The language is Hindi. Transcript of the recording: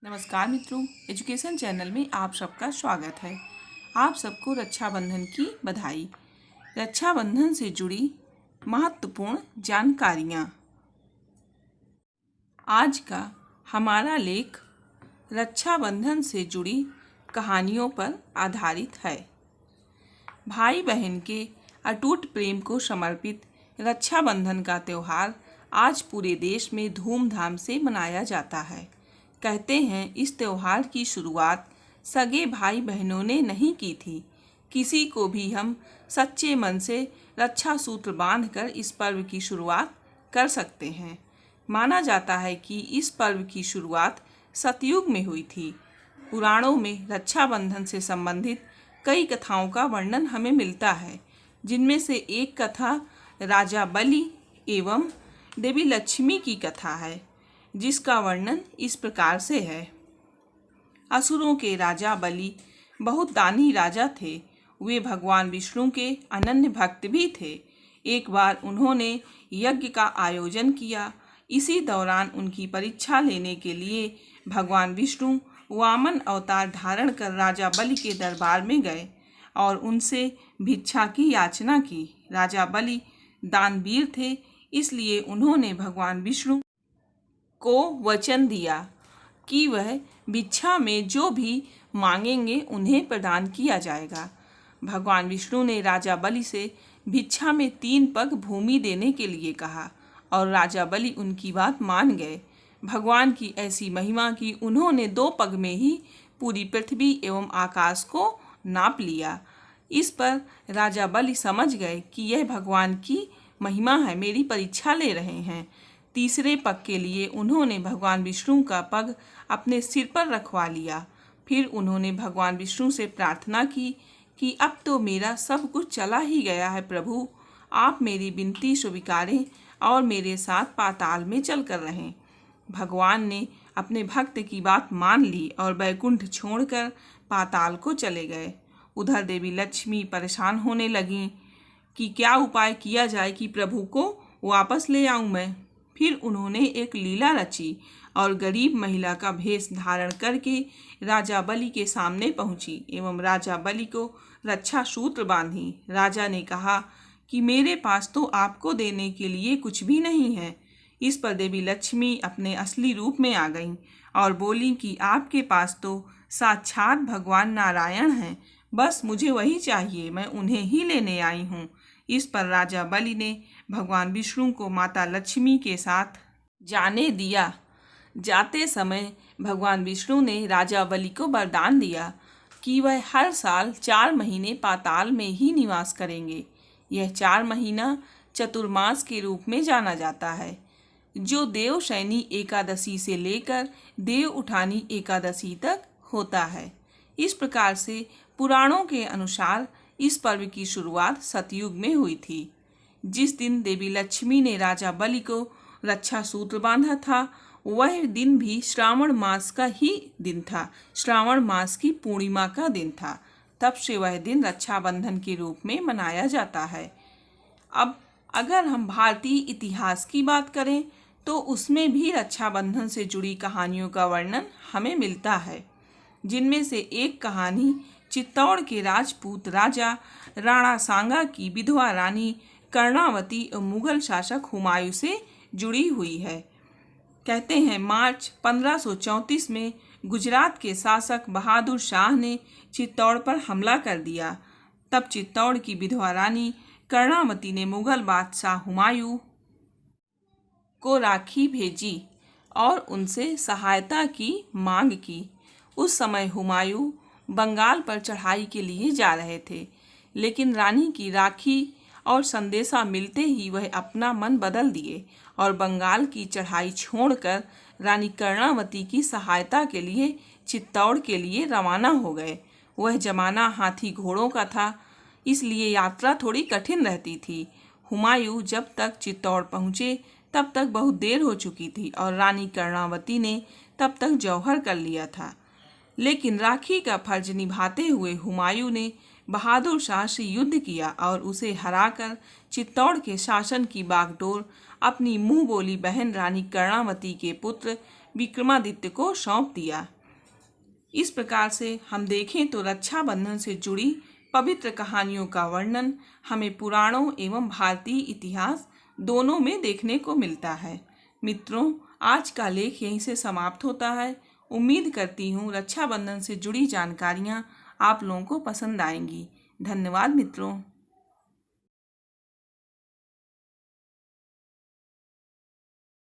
नमस्कार मित्रों, एजुकेशन चैनल में आप सबका स्वागत है। आप सबको रक्षाबंधन की बधाई। रक्षाबंधन से जुड़ी महत्वपूर्ण जानकारियाँ। आज का हमारा लेख रक्षाबंधन से जुड़ी कहानियों पर आधारित है। भाई बहन के अटूट प्रेम को समर्पित रक्षाबंधन का त्यौहार आज पूरे देश में धूमधाम से मनाया जाता है। कहते हैं इस त्यौहार की शुरुआत सगे भाई बहनों ने नहीं की थी। किसी को भी हम सच्चे मन से रक्षा सूत्र बांधकर इस पर्व की शुरुआत कर सकते हैं। माना जाता है कि इस पर्व की शुरुआत सतयुग में हुई थी। पुराणों में रक्षाबंधन से संबंधित कई कथाओं का वर्णन हमें मिलता है, जिनमें से एक कथा राजा बलि एवं देवी लक्ष्मी की कथा है, जिसका वर्णन इस प्रकार से है। असुरों के राजा बलि बहुत दानी राजा थे। वे भगवान विष्णु के अनन्य भक्त भी थे। एक बार उन्होंने यज्ञ का आयोजन किया। इसी दौरान उनकी परीक्षा लेने के लिए भगवान विष्णु वामन अवतार धारण कर राजा बलि के दरबार में गए और उनसे भिक्षा की याचना की। राजा बलि दानवीर थे, इसलिए उन्होंने भगवान विष्णु को वचन दिया कि वह भिक्षा में जो भी मांगेंगे उन्हें प्रदान किया जाएगा। भगवान विष्णु ने राजा बलि से भिक्षा में 3 पग भूमि देने के लिए कहा और राजा बलि उनकी बात मान गए। भगवान की ऐसी महिमा कि उन्होंने 2 पग में ही पूरी पृथ्वी एवं आकाश को नाप लिया। इस पर राजा बलि समझ गए कि यह भगवान की महिमा है, मेरी परीक्षा ले रहे हैं। तीसरे पग के लिए उन्होंने भगवान विष्णु का पग अपने सिर पर रखवा लिया। फिर उन्होंने भगवान विष्णु से प्रार्थना की कि अब तो मेरा सब कुछ चला ही गया है प्रभु, आप मेरी विनती स्वीकारें और मेरे साथ पाताल में चल कर रहें। भगवान ने अपने भक्त की बात मान ली और वैकुंठ छोड़कर पाताल को चले गए। उधर देवी लक्ष्मी परेशान होने लगीं कि क्या उपाय किया जाए कि प्रभु को वापस ले आऊं मैं। फिर उन्होंने एक लीला रची और गरीब महिला का भेष धारण करके राजा बलि के सामने पहुंची एवं राजा बलि को रक्षा सूत्र बांधी। राजा ने कहा कि मेरे पास तो आपको देने के लिए कुछ भी नहीं है। इस पर देवी लक्ष्मी अपने असली रूप में आ गईं और बोली कि आपके पास तो साक्षात भगवान नारायण हैं, बस मुझे वही चाहिए, मैं उन्हें ही लेने आई हूँ। इस पर राजा बलि ने भगवान विष्णु को माता लक्ष्मी के साथ जाने दिया। जाते समय भगवान विष्णु ने राजा बलि को वरदान दिया कि वह हर साल 4 महीने पाताल में ही निवास करेंगे। यह 4 महीना चतुर्मास के रूप में जाना जाता है, जो देवशयनी एकादशी से लेकर देव उठानी एकादशी तक होता है। इस प्रकार से पुराणों के अनुसार इस पर्व की शुरुआत सतयुग में हुई थी। जिस दिन देवी लक्ष्मी ने राजा बलि को रक्षा सूत्र बांधा था, वह दिन भी श्रावण मास का ही दिन था। श्रावण मास की पूर्णिमा का दिन था। तब से वह दिन रक्षाबंधन के रूप में मनाया जाता है। अब अगर हम भारतीय इतिहास की बात करें तो उसमें भी रक्षाबंधन से जुड़ी कहानियों का वर्णन हमें मिलता है, जिनमें से एक कहानी चित्तौड़ के राजपूत राजा राणा सांगा की विधवा रानी कर्णावती और मुगल शासक हुमायूं से जुड़ी हुई है। कहते हैं मार्च 1534 में गुजरात के शासक बहादुर शाह ने चित्तौड़ पर हमला कर दिया। तब चित्तौड़ की विधवा रानी कर्णावती ने मुगल बादशाह हुमायूं को राखी भेजी और उनसे सहायता की मांग की। उस समय हुमायूं बंगाल पर चढ़ाई के लिए जा रहे थे, लेकिन रानी की राखी और संदेशा मिलते ही वह अपना मन बदल दिए और बंगाल की चढ़ाई छोड़कर रानी कर्णावती की सहायता के लिए चित्तौड़ के लिए रवाना हो गए। वह जमाना हाथी घोड़ों का था, इसलिए यात्रा थोड़ी कठिन रहती थी। हुमायूं जब तक चित्तौड़ पहुँचे तब तक बहुत देर हो चुकी थी और रानी कर्णावती ने तब तक जौहर कर लिया था। लेकिन राखी का फर्ज निभाते हुए हुमायूं ने बहादुर शाह से युद्ध किया और उसे हराकर चित्तौड़ के शासन की बागडोर अपनी मुंह बोली बहन रानी कर्णावती के पुत्र विक्रमादित्य को सौंप दिया। इस प्रकार से हम देखें तो रक्षाबंधन से जुड़ी पवित्र कहानियों का वर्णन हमें पुराणों एवं भारतीय इतिहास दोनों में देखने को मिलता है। मित्रों, आज का लेख यहीं से समाप्त होता है। उम्मीद करती हूँ रक्षाबंधन से जुड़ी जानकारियाँ आप लोगों को पसंद आएंगी। धन्यवाद मित्रों।